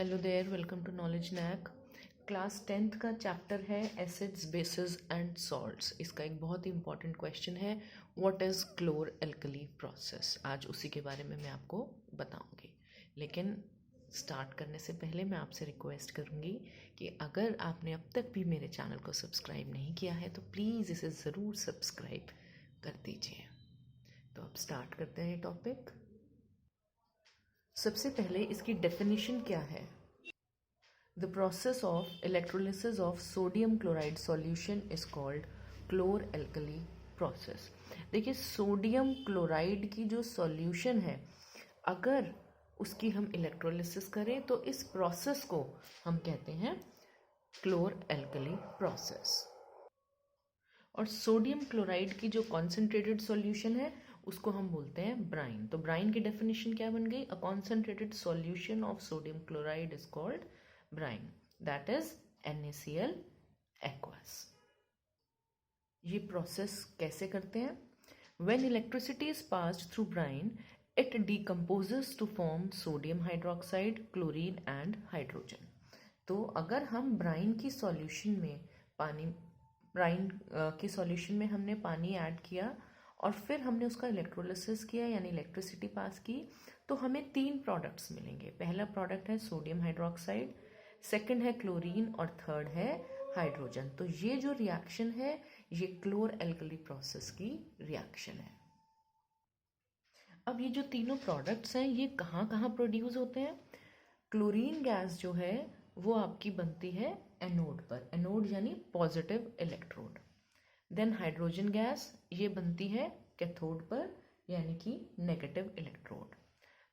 Hello there, welcome to knowledge knack. Class 10th का chapter है acids, basis and salts. इसका एक बहुत ही इंपॉर्टेंट क्वेश्चन है, व्हाट इज़ क्लोर एल्कली प्रोसेस। आज उसी के बारे में मैं आपको बताऊंगी। लेकिन स्टार्ट करने से पहले मैं आपसे रिक्वेस्ट करूंगी कि अगर आपने अब तक भी मेरे चैनल को सब्सक्राइब नहीं किया है तो प्लीज़ इसे ज़रूर सब्सक्राइब कर दीजिए। तो अब स्टार्ट करते हैं टॉपिक। सबसे पहले इसकी डेफिनेशन क्या है। The process of electrolysis of sodium chloride solution is called chlor alkali process. देखिए, सोडियम क्लोराइड की जो सॉल्यूशन है, अगर उसकी हम इलेक्ट्रोलिसिस करें तो इस प्रोसेस को हम कहते हैं क्लोर एल्कली प्रोसेस। और सोडियम क्लोराइड की जो कॉन्सेंट्रेटेड सॉल्यूशन है उसको हम बोलते हैं ब्राइन। तो ब्राइन की डेफिनेशन क्या बन गई? A concentrated solution of sodium chloride is called brine, that is NaCl aqueous। ये प्रोसेस कैसे करते हैं? When electricity is passed through brine it decomposes to form sodium hydroxide, chlorine and hydrogen. तो अगर हम ब्राइन की सॉल्यूशन में हमने पानी ऐड किया और फिर हमने उसका इलेक्ट्रोलिसिस किया यानी इलेक्ट्रिसिटी पास की, तो हमें 3 प्रोडक्ट्स मिलेंगे। पहला प्रोडक्ट है सोडियम हाइड्रोक्साइड, सेकंड है क्लोरीन और थर्ड है हाइड्रोजन। तो ये जो रिएक्शन है ये क्लोर एल्कली प्रोसेस की रिएक्शन है। अब ये जो तीनों प्रोडक्ट्स हैं ये कहाँ कहाँ प्रोड्यूस होते हैं? क्लोरीन गैस जो है वो आपकी बनती है एनोड पर, एनोड यानी positive electrode. Then hydrogen gas ये बनती है कैथोड पर यानी कि नेगेटिव इलेक्ट्रोड।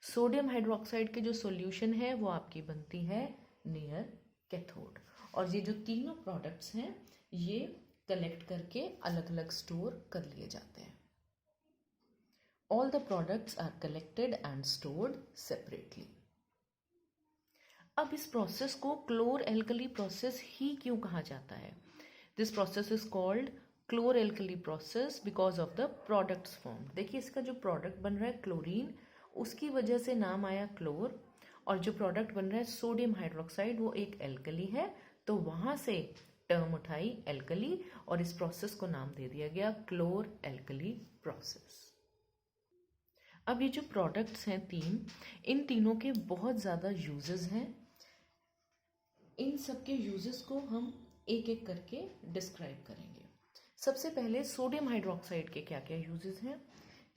सोडियम हाइड्रोक्साइड की जो सॉल्यूशन है वो आपकी बनती है नियर कैथोड। और ये जो तीनों प्रोडक्ट्स हैं ये कलेक्ट करके अलग अलग स्टोर कर लिए जाते हैं। All the products are collected and stored separately. अब इस प्रोसेस को क्लोर एल्कली प्रोसेस ही क्यों कहा जाता है? This process is called chlor alkali process because of the products form. देखिए, इसका जो प्रोडक्ट बन रहा है क्लोरीन, उसकी वजह से नाम आया क्लोर। और जो प्रोडक्ट बन रहा है सोडियम हाइड्रोक्साइड वो एक एल्कली है, तो वहां से टर्म उठाई एल्कली और इस प्रोसेस को नाम दे दिया गया क्लोर एल्कली प्रोसेस। अब ये जो प्रोडक्ट्स हैं 3, इन तीनों के बहुत ज़्यादा यूजेस हैं। इन सब के यूजेस को हम एक एक करके डिस्क्राइब करेंगे। सबसे पहले सोडियम हाइड्रोक्साइड के क्या क्या यूजेस हैं?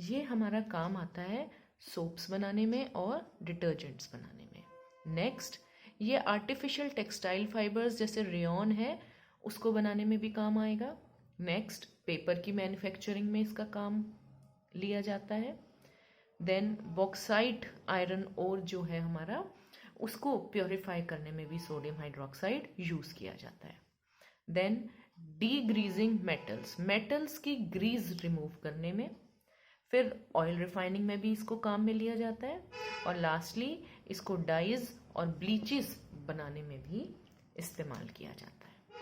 ये हमारा काम आता है सोप्स बनाने में और डिटर्जेंट्स बनाने में। नेक्स्ट, ये आर्टिफिशियल टेक्सटाइल फाइबर्स जैसे रेयॉन है उसको बनाने में भी काम आएगा। नेक्स्ट, पेपर की मैन्युफैक्चरिंग में इसका काम लिया जाता है। देन बॉक्साइट आयरन ओर जो है हमारा, उसको प्योरीफाई करने में भी सोडियम हाइड्रोक्साइड यूज किया जाता है। देन डीग्रीजिंग मेटल्स की ग्रीज रिमूव करने में। फिर ऑयल रिफाइनिंग में भी इसको काम में लिया जाता है। और लास्टली इसको डाइज और ब्लीचेस बनाने में भी इस्तेमाल किया जाता है।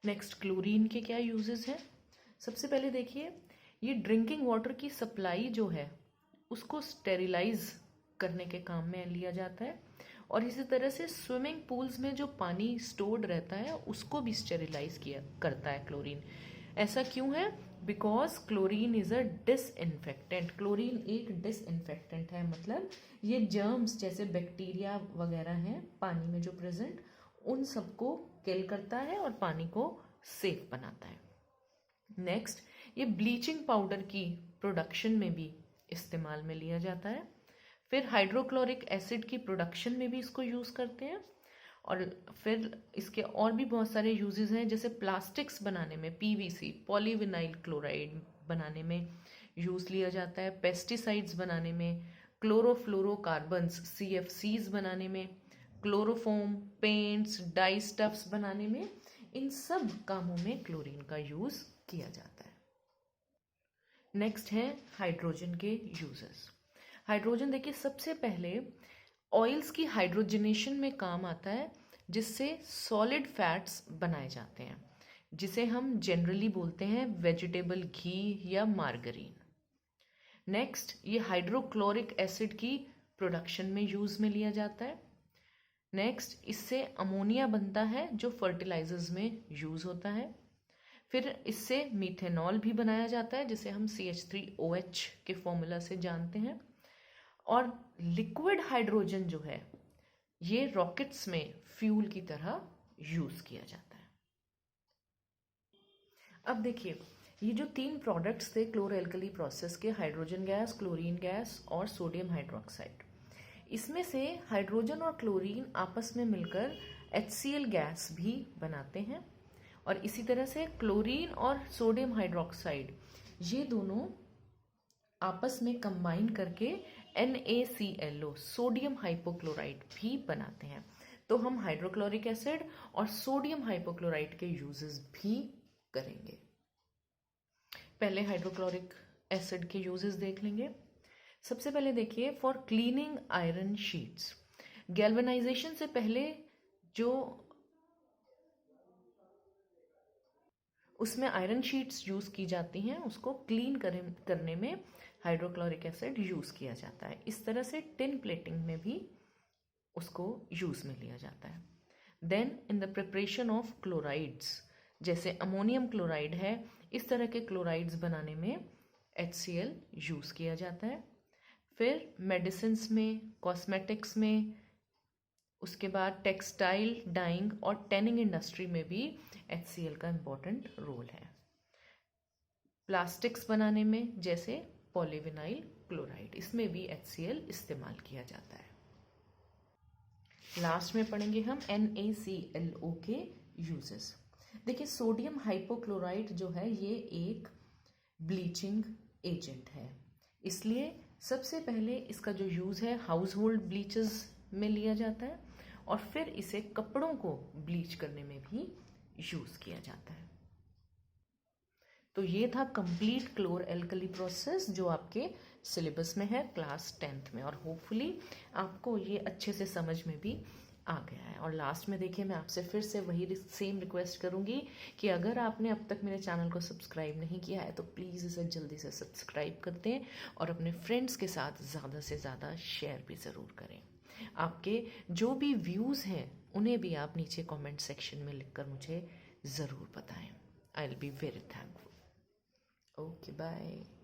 नेक्स्ट, क्लोरीन के क्या यूजेस हैं? सबसे पहले देखिए, ये ड्रिंकिंग वाटर की सप्लाई जो है उसको स्टेरिलाइज करने के काम में लिया जाता है। और इसी तरह से स्विमिंग पूल्स में जो पानी स्टोर्ड रहता है उसको भी स्टेरिलाइज किया करता है क्लोरीन। ऐसा क्यों है? Because chlorine is a disinfectant. Chlorine एक डिसइंफेक्टेंट है, मतलब ये जर्म्स जैसे बैक्टीरिया वगैरह हैं पानी में जो प्रेजेंट, उन सबको किल करता है और पानी को सेफ बनाता है। नेक्स्ट, ये ब्लीचिंग पाउडर की प्रोडक्शन में भी इस्तेमाल में लिया जाता है। फिर हाइड्रोक्लोरिक एसिड की प्रोडक्शन में भी इसको यूज़ करते हैं। और फिर इसके और भी बहुत सारे यूजेस हैं, जैसे प्लास्टिक्स बनाने में PVC पॉलीविनाइल क्लोराइड बनाने में यूज़ लिया जाता है। पेस्टिसाइड्स बनाने में, क्लोरोफ्लोरोकार्बन्स CFCs बनाने में, क्लोरोफोम, पेंट्स, डाई स्टफ्स बनाने में, इन सब कामों में क्लोरीन का यूज़ किया जाता है। नेक्स्ट है हाइड्रोजन के यूजेस। हाइड्रोजन देखिए, सबसे पहले ऑयल्स की हाइड्रोजनेशन में काम आता है, जिससे सॉलिड फैट्स बनाए जाते हैं, जिसे हम जनरली बोलते हैं वेजिटेबल घी या मार्गरीन। नेक्स्ट, ये हाइड्रोक्लोरिक एसिड की प्रोडक्शन में यूज में लिया जाता है। नेक्स्ट इससे अमोनिया बनता है जो फर्टिलाइजर्स में यूज़ होता है। फिर इससे मीथेनॉल भी बनाया जाता है जिसे हम CH3OH के फॉर्मूला से जानते हैं। और लिक्विड हाइड्रोजन जो है ये रॉकेट्स में फ्यूल की तरह यूज़ किया जाता है। अब देखिए ये जो 3 प्रोडक्ट्स थे क्लोरो एल्कली प्रोसेस के, हाइड्रोजन गैस, क्लोरीन गैस और सोडियम हाइड्रोक्साइड, इसमें से हाइड्रोजन और क्लोरीन आपस में मिलकर HCl गैस भी बनाते हैं। और इसी तरह से क्लोरीन और सोडियम हाइड्रोक्साइड ये दोनों आपस में कंबाइन करके NaClO सोडियम हाइपोक्लोराइड भी बनाते हैं। तो हम हाइड्रोक्लोरिक एसिड और सोडियम हाइपोक्लोराइड के यूजेस भी करेंगे। पहले हाइड्रोक्लोरिक एसिड के यूजेस देख लेंगे। सबसे पहले देखिए for cleaning iron sheets, galvanisation से पहले जो उसमें आयरन शीट्स यूज़ की जाती हैं उसको क्लीन करने में हाइड्रोक्लोरिक एसिड यूज़ किया जाता है। इस तरह से टिन प्लेटिंग में भी उसको यूज़ में लिया जाता है। Then in the preparation of chlorides, जैसे अमोनियम क्लोराइड है, इस तरह के क्लोराइड्स बनाने में HCl यूज़ किया जाता है। फिर मेडिसिन्स में, कॉस्मेटिक्स में, उसके बाद टेक्सटाइल, डाइंग और टैनिंग इंडस्ट्री में भी HCl का इम्पोर्टेंट रोल है। प्लास्टिक्स बनाने में जैसे पॉलीविनाइल क्लोराइड, इसमें भी HCl इस्तेमाल किया जाता है। लास्ट में पढ़ेंगे हम NaClO के यूजेस। देखिए सोडियम हाइपोक्लोराइड जो है ये एक ब्लीचिंग एजेंट है, इसलिए सबसे पहले इसका जो यूज़ है हाउस होल्ड ब्लीचेस में लिया जाता है और फिर इसे कपड़ों को ब्लीच करने में भी यूज़ किया जाता है। तो ये था कंप्लीट क्लोर एल्कली प्रोसेस जो आपके सिलेबस में है क्लास 10th में, और होपफुली आपको ये अच्छे से समझ में भी आ गया है। और लास्ट में देखिए मैं आपसे फिर से वही सेम रिक्वेस्ट करूँगी कि अगर आपने अब तक मेरे चैनल को सब्सक्राइब नहीं किया है तो प्लीज़ इसे जल्दी से सब्सक्राइब कर दें और अपने फ्रेंड्स के साथ ज़्यादा से ज़्यादा शेयर भी ज़रूर करें। आपके जो भी व्यूज़ हैं उन्हें भी आप नीचे कमेंट सेक्शन में लिखकर मुझे ज़रूर बताएं। I will be very thankful. Okay bye.